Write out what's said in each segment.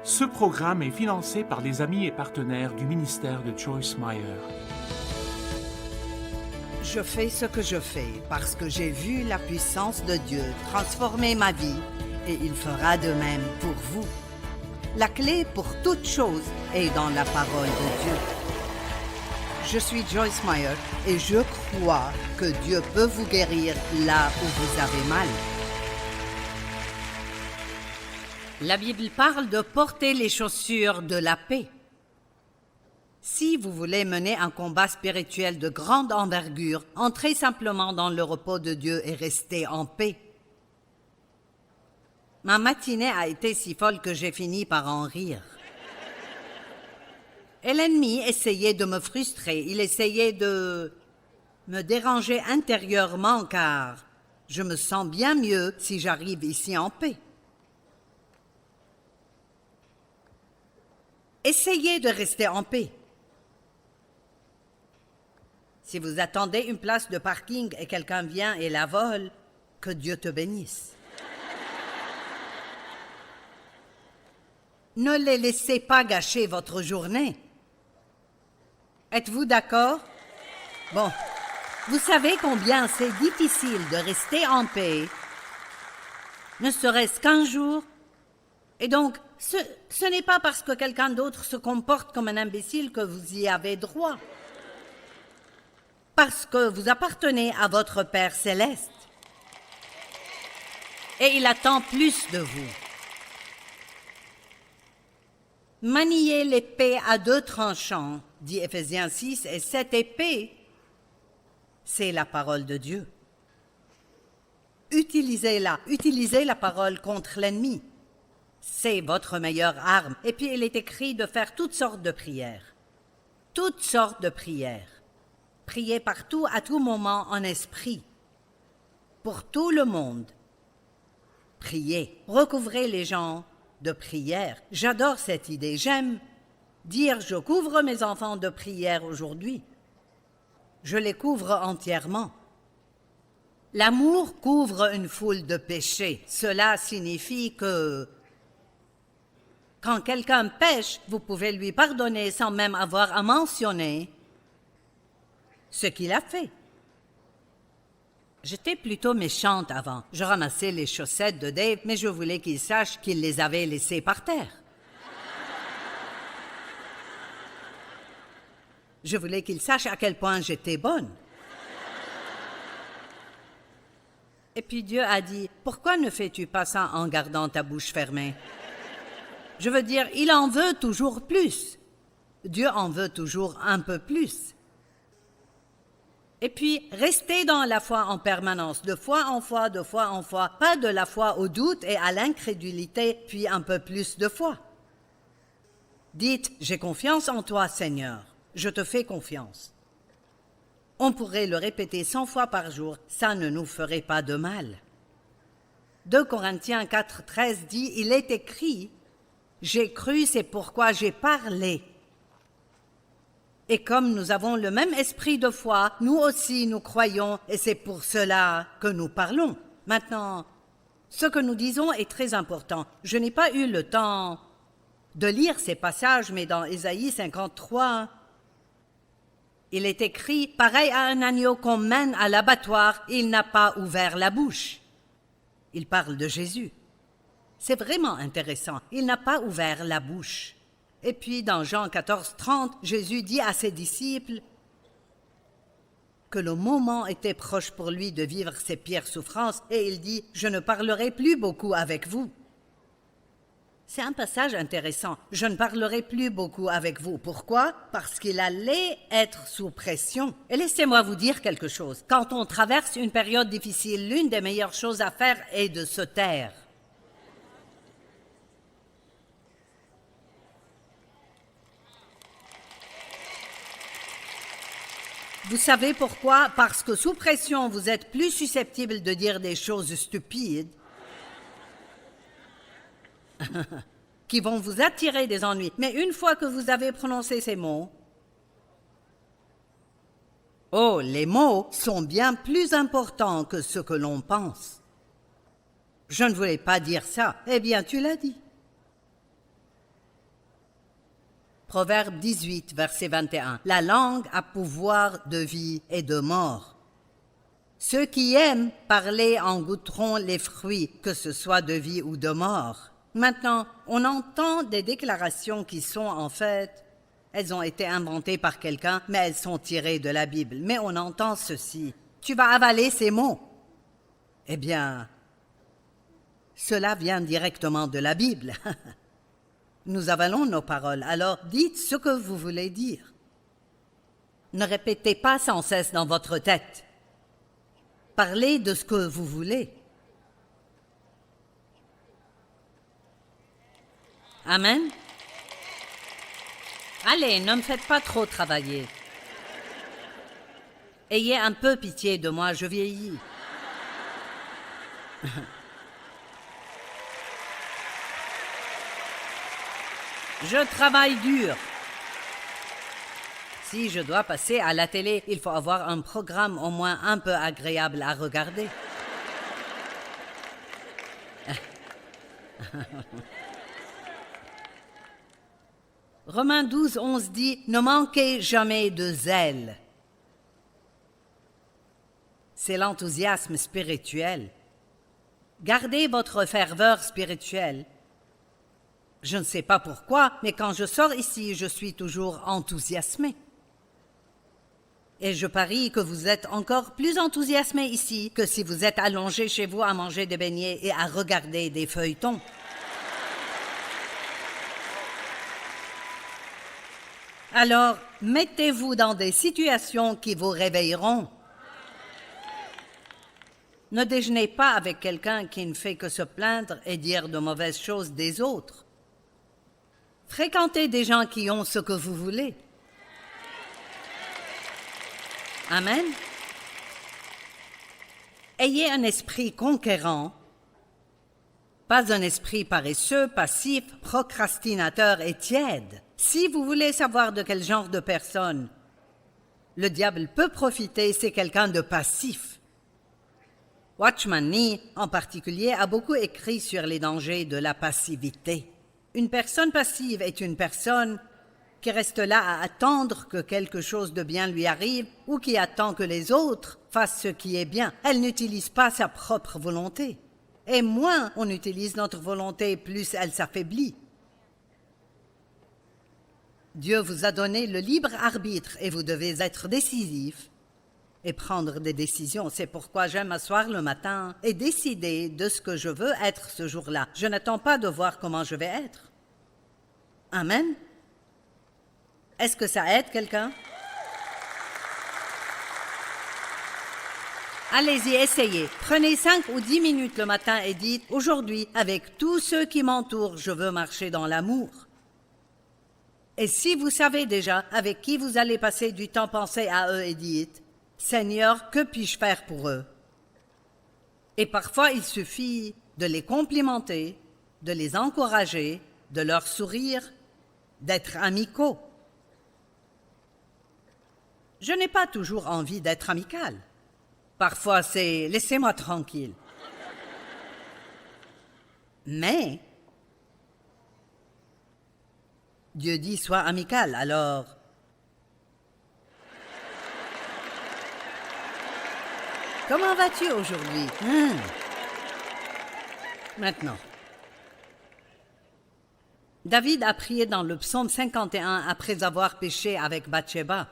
Ce programme est financé par les amis et partenaires du ministère de Joyce Meyer. Je fais ce que je fais parce que j'ai vu la puissance de Dieu transformer ma vie et il fera de même pour vous. La clé pour toute chose est dans la parole de Dieu. Je suis Joyce Meyer et je crois que Dieu peut vous guérir là où vous avez mal. La Bible parle de porter les chaussures de la paix. Si vous voulez mener un combat spirituel de grande envergure, entrez simplement dans le repos de Dieu et restez en paix. Ma matinée a été si folle que j'ai fini par en rire. Et l'ennemi essayait de me frustrer, il essayait de me déranger intérieurement car je me sens bien mieux si j'arrive ici en paix. Essayez de rester en paix. Si vous attendez une place de parking et quelqu'un vient et la vole, que Dieu te bénisse. Ne les laissez pas gâcher votre journée. Êtes-vous d'accord? Bon, vous savez combien c'est difficile de rester en paix, ne serait-ce qu'un jour. Et donc, ce n'est pas parce que quelqu'un d'autre se comporte comme un imbécile que vous y avez droit. Parce que vous appartenez à votre Père céleste. Et il attend plus de vous. Maniez l'épée à deux tranchants, dit Éphésiens 6, et cette épée, c'est la parole de Dieu. Utilisez-la, utilisez la parole contre l'ennemi. C'est votre meilleure arme. Et puis il est écrit de faire toutes sortes de prières. Toutes sortes de prières. Priez partout, à tout moment, en esprit. Pour tout le monde. Priez. Recouvrez les gens de prière. J'adore cette idée. J'aime dire je couvre mes enfants de prière aujourd'hui. Je les couvre entièrement. L'amour couvre une foule de péchés. Cela signifie que quand quelqu'un pêche, vous pouvez lui pardonner sans même avoir à mentionner ce qu'il a fait. J'étais plutôt méchante avant. Je ramassais les chaussettes de Dave, mais je voulais qu'il sache qu'il les avait laissées par terre. Je voulais qu'il sache à quel point j'étais bonne. Et puis Dieu a dit, « Pourquoi ne fais-tu pas ça en gardant ta bouche fermée? » Je veux dire, il en veut toujours plus. Dieu en veut toujours un peu plus. Et puis, restez dans la foi en permanence, de foi en foi, de foi en foi, pas de la foi au doute et à l'incrédulité, puis un peu plus de foi. Dites, j'ai confiance en toi, Seigneur, je te fais confiance. On pourrait le répéter 100 fois par jour, ça ne nous ferait pas de mal. 2 Corinthiens 4, 13 dit, il est écrit, j'ai cru, c'est pourquoi j'ai parlé. Et comme nous avons le même esprit de foi, nous aussi nous croyons et c'est pour cela que nous parlons. Maintenant, ce que nous disons est très important. Je n'ai pas eu le temps de lire ces passages, mais dans Ésaïe 53, il est écrit « Pareil à un agneau qu'on mène à l'abattoir, il n'a pas ouvert la bouche. » Il parle de Jésus. C'est vraiment intéressant. Il n'a pas ouvert la bouche. Et puis, dans Jean 14, 30, Jésus dit à ses disciples que le moment était proche pour lui de vivre ses pires souffrances, et il dit « Je ne parlerai plus beaucoup avec vous. » C'est un passage intéressant. « Je ne parlerai plus beaucoup avec vous. » Pourquoi? Parce qu'il allait être sous pression. Et laissez-moi vous dire quelque chose. Quand on traverse une période difficile, l'une des meilleures choses à faire est de se taire. Vous savez pourquoi? Parce que sous pression, vous êtes plus susceptible de dire des choses stupides qui vont vous attirer des ennuis. Mais une fois que vous avez prononcé ces mots, oh, les mots sont bien plus importants que ce que l'on pense. Je ne voulais pas dire ça. Eh bien, tu l'as dit. Proverbe 18, verset 21. La langue a pouvoir de vie et de mort. Ceux qui aiment parler en goûteront les fruits, que ce soit de vie ou de mort. Maintenant, on entend des déclarations qui sont en fait, elles ont été inventées par quelqu'un, mais elles sont tirées de la Bible. Mais on entend ceci: tu vas avaler ces mots. Eh bien, cela vient directement de la Bible. Nous avalons nos paroles, alors dites ce que vous voulez dire. Ne répétez pas sans cesse dans votre tête. Parlez de ce que vous voulez. Amen. Allez, ne me faites pas trop travailler. Ayez un peu pitié de moi, je vieillis. Je travaille dur. Si je dois passer à la télé, il faut avoir un programme au moins un peu agréable à regarder. Romains 12, 11 dit « Ne manquez jamais de zèle ». C'est l'enthousiasme spirituel. Gardez votre ferveur spirituelle. Je ne sais pas pourquoi, mais quand je sors ici, je suis toujours enthousiasmé. Et je parie que vous êtes encore plus enthousiasmé ici que si vous êtes allongé chez vous à manger des beignets et à regarder des feuilletons. Alors, mettez-vous dans des situations qui vous réveilleront. Ne déjeunez pas avec quelqu'un qui ne fait que se plaindre et dire de mauvaises choses des autres. Fréquentez des gens qui ont ce que vous voulez. Amen. Ayez un esprit conquérant, pas un esprit paresseux, passif, procrastinateur et tiède. Si vous voulez savoir de quel genre de personne le diable peut profiter, c'est quelqu'un de passif. Watchman Nee, en particulier, a beaucoup écrit sur les dangers de la passivité. Une personne passive est une personne qui reste là à attendre que quelque chose de bien lui arrive ou qui attend que les autres fassent ce qui est bien. Elle n'utilise pas sa propre volonté. Et moins on utilise notre volonté, plus elle s'affaiblit. Dieu vous a donné le libre arbitre et vous devez être décisif et prendre des décisions. C'est pourquoi j'aime m'asseoir le matin et décider de ce que je veux être ce jour-là. Je n'attends pas de voir comment je vais être. Amen. Est-ce que ça aide quelqu'un? Allez-y, essayez. Prenez 5 ou 10 minutes le matin et dites « Aujourd'hui, avec tous ceux qui m'entourent, je veux marcher dans l'amour. » Et si vous savez déjà avec qui vous allez passer du temps, pensez à eux et dites « Seigneur, que puis-je faire pour eux ?» Et parfois, il suffit de les complimenter, de les encourager, de leur sourire, d'être amicaux. Je n'ai pas toujours envie d'être amical. Parfois, c'est « laissez-moi tranquille ». Mais Dieu dit « sois amical », alors comment vas-tu aujourd'hui? Maintenant, David a prié dans le psaume 51 après avoir péché avec Bathsheba.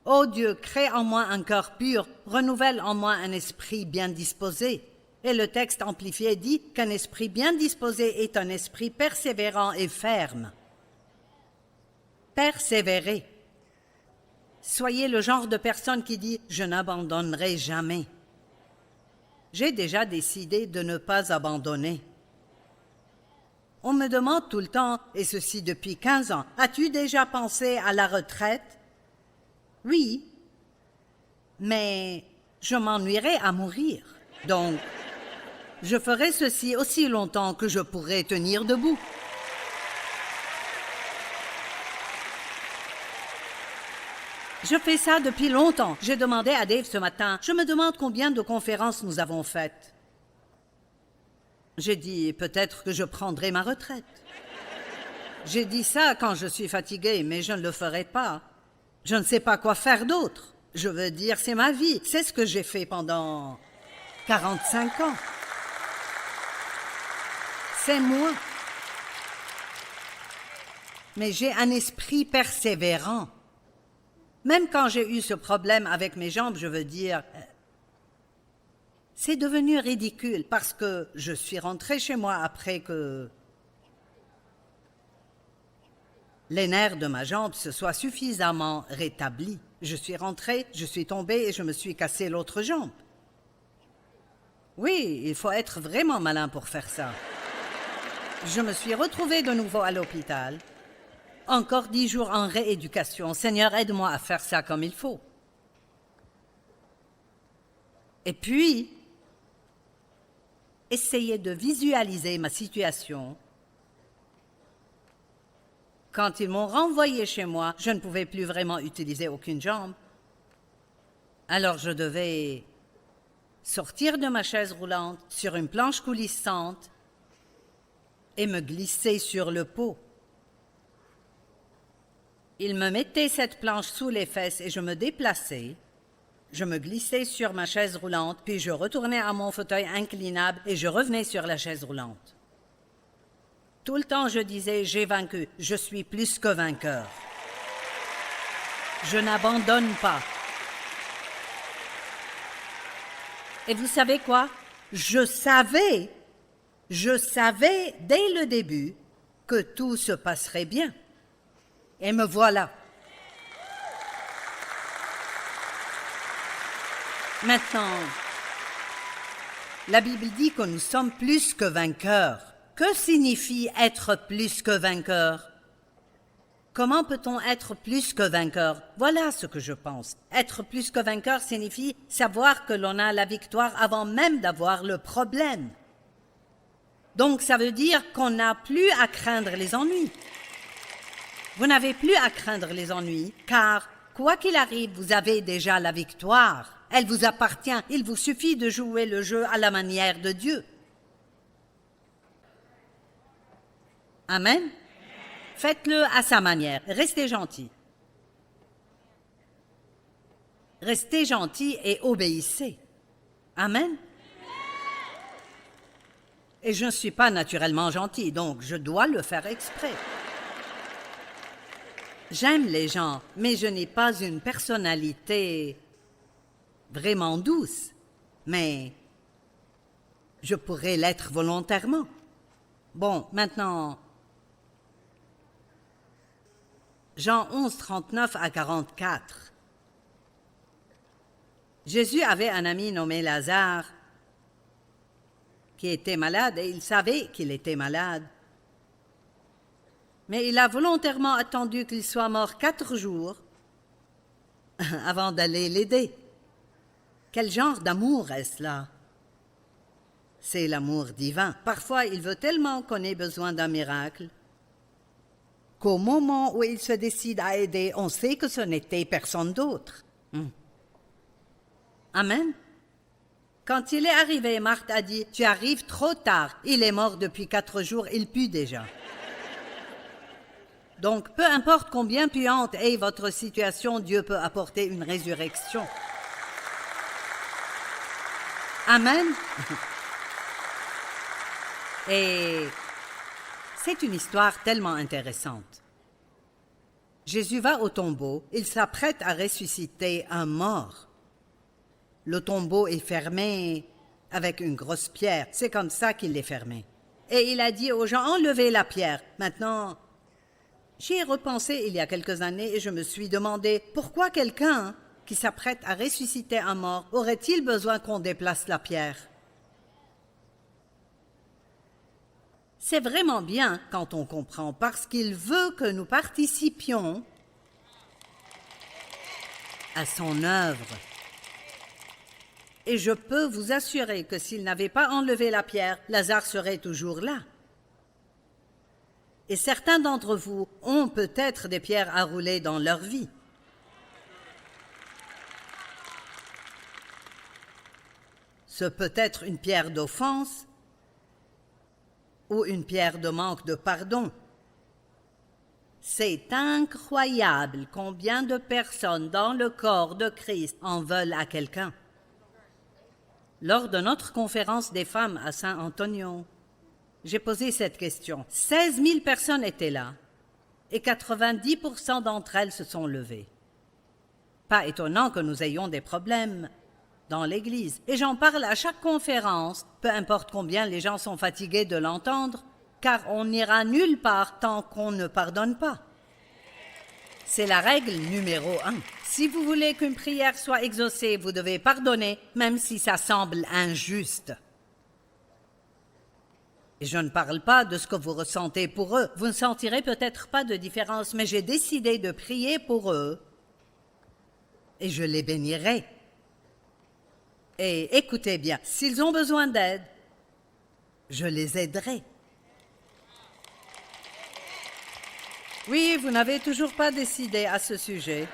« Ô Dieu, crée en moi un cœur pur, renouvelle en moi un esprit bien disposé. » Et le texte amplifié dit qu'un esprit bien disposé est un esprit persévérant et ferme. Persévérer. Soyez le genre de personne qui dit « Je n'abandonnerai jamais ». J'ai déjà décidé de ne pas abandonner. On me demande tout le temps, et ceci depuis 15 ans, « As-tu déjà pensé à la retraite ?» Oui, mais je m'ennuierai à mourir. Donc, je ferai ceci aussi longtemps que je pourrai tenir debout. Je fais ça depuis longtemps. J'ai demandé à Dave ce matin, je me demande combien de conférences nous avons faites. J'ai dit, peut-être que je prendrai ma retraite. J'ai dit ça quand je suis fatiguée, mais je ne le ferai pas. Je ne sais pas quoi faire d'autre. Je veux dire, c'est ma vie. C'est ce que j'ai fait pendant 45 ans. C'est moi. Mais j'ai un esprit persévérant. Même quand j'ai eu ce problème avec mes jambes, je veux dire, c'est devenu ridicule parce que je suis rentrée chez moi après que les nerfs de ma jambe se soient suffisamment rétablis. Je suis rentrée, je suis tombée et je me suis cassé l'autre jambe. Oui, il faut être vraiment malin pour faire ça. Je me suis retrouvée de nouveau à l'hôpital. Encore 10 jours en rééducation. Seigneur, aide-moi à faire ça comme il faut. Et puis, essayez de visualiser ma situation. Quand ils m'ont renvoyé chez moi, je ne pouvais plus vraiment utiliser aucune jambe. Alors je devais sortir de ma chaise roulante sur une planche coulissante et me glisser sur le pot. Ils me mettaient cette planche sous les fesses et je me déplaçais. Je me glissais sur ma chaise roulante, puis je retournais à mon fauteuil inclinable et je revenais sur la chaise roulante. Tout le temps, je disais, j'ai vaincu, je suis plus que vainqueur. Je n'abandonne pas. Et vous savez quoi? Je savais dès le début que tout se passerait bien. Et me voilà. Maintenant, la Bible dit que nous sommes plus que vainqueurs. Que signifie être plus que vainqueur? Comment peut-on être plus que vainqueur? Voilà ce que je pense. Être plus que vainqueur signifie savoir que l'on a la victoire avant même d'avoir le problème. Donc ça veut dire qu'on n'a plus à craindre les ennuis. Vous n'avez plus à craindre les ennuis, car quoi qu'il arrive, vous avez déjà la victoire. Elle vous appartient. Il vous suffit de jouer le jeu à la manière de Dieu. Amen. Faites-le à sa manière. Restez gentil. Restez gentil et obéissez. Amen. Et je ne suis pas naturellement gentil, donc je dois le faire exprès. J'aime les gens, mais je n'ai pas une personnalité vraiment douce. Mais je pourrais l'être volontairement. Bon, maintenant, Jean 11, 39 à 44. Jésus avait un ami nommé Lazare qui était malade et il savait qu'il était malade. Mais il a volontairement attendu qu'il soit mort 4 jours avant d'aller l'aider. Quel genre d'amour est-ce là? C'est l'amour divin. Parfois, il veut tellement qu'on ait besoin d'un miracle qu'au moment où il se décide à aider, on sait que ce n'était personne d'autre. Amen. Quand il est arrivé, Marthe a dit, « Tu arrives trop tard. Il est mort depuis 4 jours, il pue déjà. » Donc, peu importe combien puante est votre situation, Dieu peut apporter une résurrection. Amen. Et c'est une histoire tellement intéressante. Jésus va au tombeau, il s'apprête à ressusciter un mort. Le tombeau est fermé avec une grosse pierre, c'est comme ça qu'il est fermé. Et il a dit aux gens, enlevez la pierre. Maintenant, j'y ai repensé il y a quelques années et je me suis demandé pourquoi quelqu'un qui s'apprête à ressusciter un mort aurait-il besoin qu'on déplace la pierre? C'est vraiment bien quand on comprend, parce qu'il veut que nous participions à son œuvre. Et je peux vous assurer que s'il n'avait pas enlevé la pierre, Lazare serait toujours là. Et certains d'entre vous ont peut-être des pierres à rouler dans leur vie. Ce peut être une pierre d'offense ou une pierre de manque de pardon. C'est incroyable combien de personnes dans le corps de Christ en veulent à quelqu'un. Lors de notre conférence des femmes à San Antonio, j'ai posé cette question. 16 000 personnes étaient là et 90% d'entre elles se sont levées. Pas étonnant que nous ayons des problèmes dans l'Église. Et j'en parle à chaque conférence, peu importe combien les gens sont fatigués de l'entendre, car on n'ira nulle part tant qu'on ne pardonne pas. C'est la règle numéro 1. Si vous voulez qu'une prière soit exaucée, vous devez pardonner, même si ça semble injuste. Et je ne parle pas de ce que vous ressentez pour eux. Vous ne sentirez peut-être pas de différence, mais j'ai décidé de prier pour eux et je les bénirai. Et écoutez bien, s'ils ont besoin d'aide, je les aiderai. Oui, vous n'avez toujours pas décidé à ce sujet.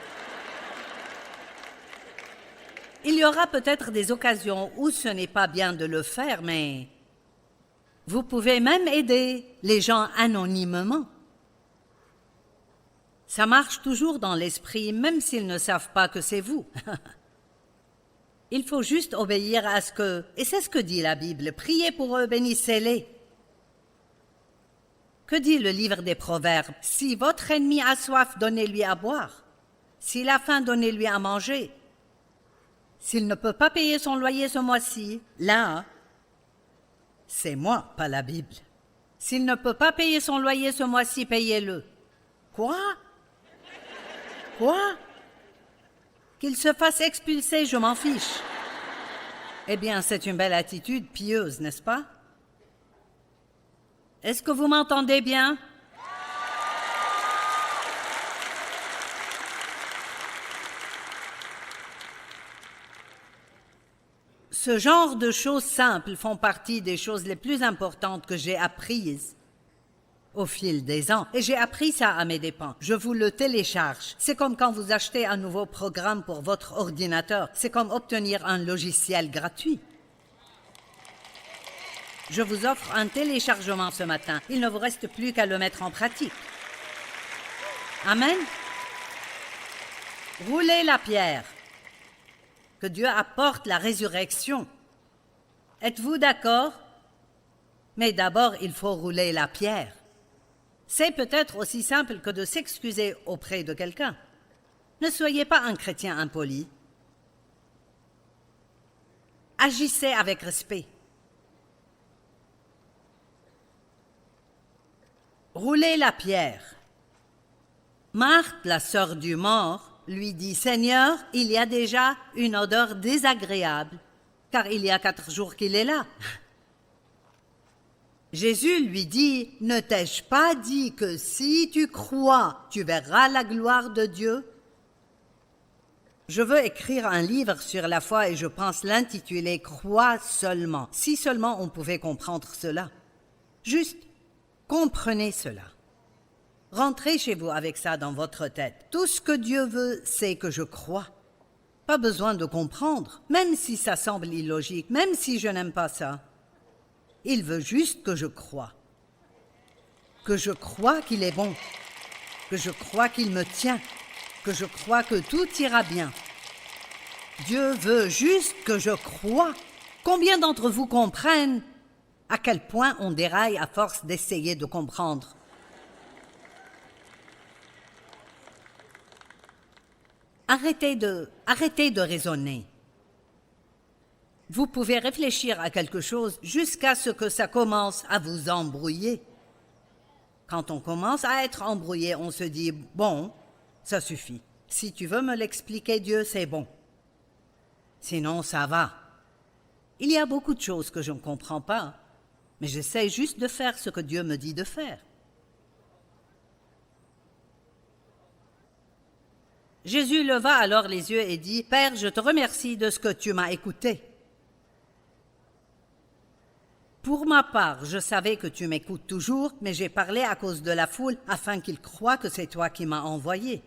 Il y aura peut-être des occasions où ce n'est pas bien de le faire, mais vous pouvez même aider les gens anonymement. Ça marche toujours dans l'esprit, même s'ils ne savent pas que c'est vous. Il faut juste obéir à ce que... Et c'est ce que dit la Bible. Priez pour eux, bénissez-les. Que dit le livre des Proverbes? Si votre ennemi a soif, donnez-lui à boire. S'il a faim, donnez-lui à manger. S'il ne peut pas payer son loyer ce mois-ci, là, c'est moi, pas la Bible. S'il ne peut pas payer son loyer ce mois-ci, payez-le. Quoi? Quoi? Qu'il se fasse expulser, je m'en fiche. Eh bien, c'est une belle attitude pieuse, n'est-ce pas? Est-ce que vous m'entendez bien? Ce genre de choses simples font partie des choses les plus importantes que j'ai apprises au fil des ans. Et j'ai appris ça à mes dépens. Je vous le télécharge. C'est comme quand vous achetez un nouveau programme pour votre ordinateur. C'est comme obtenir un logiciel gratuit. Je vous offre un téléchargement ce matin. Il ne vous reste plus qu'à le mettre en pratique. Amen. Roulez la pierre. Que Dieu apporte la résurrection. Êtes-vous d'accord? Mais d'abord, il faut rouler la pierre. C'est peut-être aussi simple que de s'excuser auprès de quelqu'un. Ne soyez pas un chrétien impoli. Agissez avec respect. Roulez la pierre. Marthe, la sœur du mort, lui dit « Seigneur, il y a déjà une odeur désagréable, car il y a 4 jours qu'il est là. » Jésus lui dit « Ne t'ai-je pas dit que si tu crois, tu verras la gloire de Dieu ?» Je veux écrire un livre sur la foi et je pense l'intituler « Crois seulement », si seulement on pouvait comprendre cela. Juste, comprenez cela. Rentrez chez vous avec ça dans votre tête. Tout ce que Dieu veut, c'est que je croie. Pas besoin de comprendre, même si ça semble illogique, même si je n'aime pas ça. Il veut juste que je croie. Que je croie qu'il est bon. Que je croie qu'il me tient. Que je crois que tout ira bien. Dieu veut juste que je croie. Combien d'entre vous comprennent à quel point on déraille à force d'essayer de comprendre? Arrêtez de raisonner. Vous pouvez réfléchir à quelque chose jusqu'à ce que ça commence à vous embrouiller. Quand on commence à être embrouillé, on se dit « Bon, ça suffit. Si tu veux me l'expliquer, Dieu, c'est bon. Sinon, ça va. Il y a beaucoup de choses que je ne comprends pas, mais j'essaie juste de faire ce que Dieu me dit de faire. » Jésus leva alors les yeux et dit « Père, je te remercie de ce que tu m'as écouté. Pour ma part, je savais que tu m'écoutes toujours, mais j'ai parlé à cause de la foule afin qu'ils croient que c'est toi qui m'as envoyé. »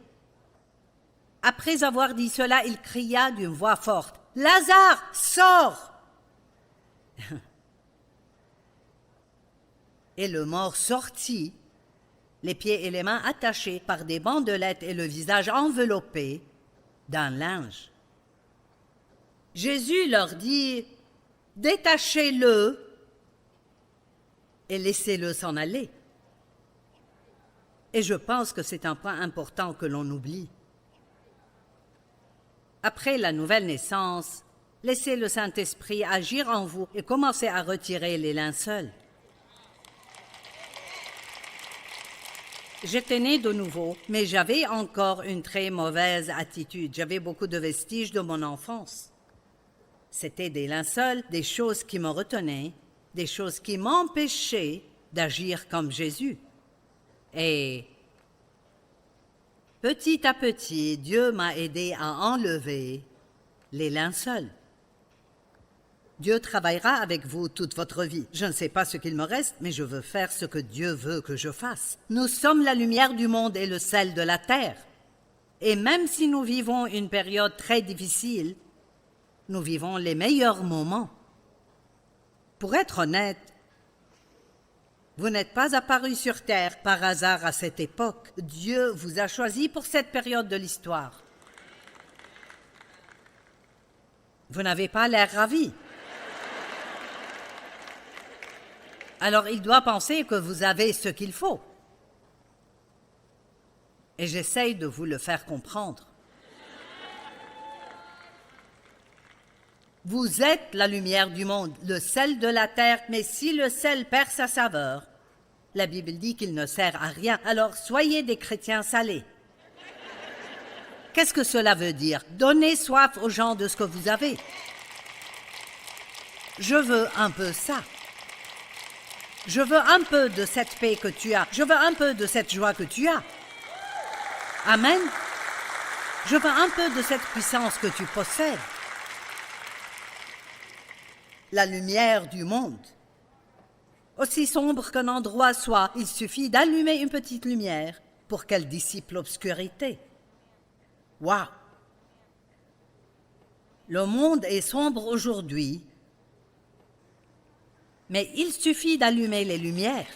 Après avoir dit cela, il cria d'une voix forte « Lazare, sors !» Et le mort sortit, les pieds et les mains attachés par des bandelettes et le visage enveloppé d'un linge. Jésus leur dit « Détachez-le et laissez-le s'en aller ». Et je pense que c'est un point important que l'on oublie. Après la nouvelle naissance, laissez le Saint-Esprit agir en vous et commencez à retirer les linceuls. J'étais née de nouveau, mais j'avais encore une très mauvaise attitude. J'avais beaucoup de vestiges de mon enfance. C'était des linceuls, des choses qui me retenaient, des choses qui m'empêchaient d'agir comme Jésus. Et petit à petit, Dieu m'a aidé à enlever les linceuls. Dieu travaillera avec vous toute votre vie. Je ne sais pas ce qu'il me reste, mais je veux faire ce que Dieu veut que je fasse. Nous sommes la lumière du monde et le sel de la terre. Et même si nous vivons une période très difficile, nous vivons les meilleurs moments. Pour être honnête, vous n'êtes pas apparu sur terre par hasard à cette époque. Dieu vous a choisi pour cette période de l'histoire. Vous n'avez pas l'air ravi. Alors il doit penser que vous avez ce qu'il faut. Et j'essaye de vous le faire comprendre. Vous êtes la lumière du monde, le sel de la terre, mais si le sel perd sa saveur, la Bible dit qu'il ne sert à rien. Alors soyez des chrétiens salés. Qu'est-ce que cela veut dire? Donnez soif aux gens de ce que vous avez. Je veux un peu ça. Je veux un peu de cette paix que tu as. Je veux un peu de cette joie que tu as. Amen. Je veux un peu de cette puissance que tu possèdes. La lumière du monde. Aussi sombre qu'un endroit soit, il suffit d'allumer une petite lumière pour qu'elle dissipe l'obscurité. Waouh! Le monde est sombre aujourd'hui, mais il suffit d'allumer les lumières.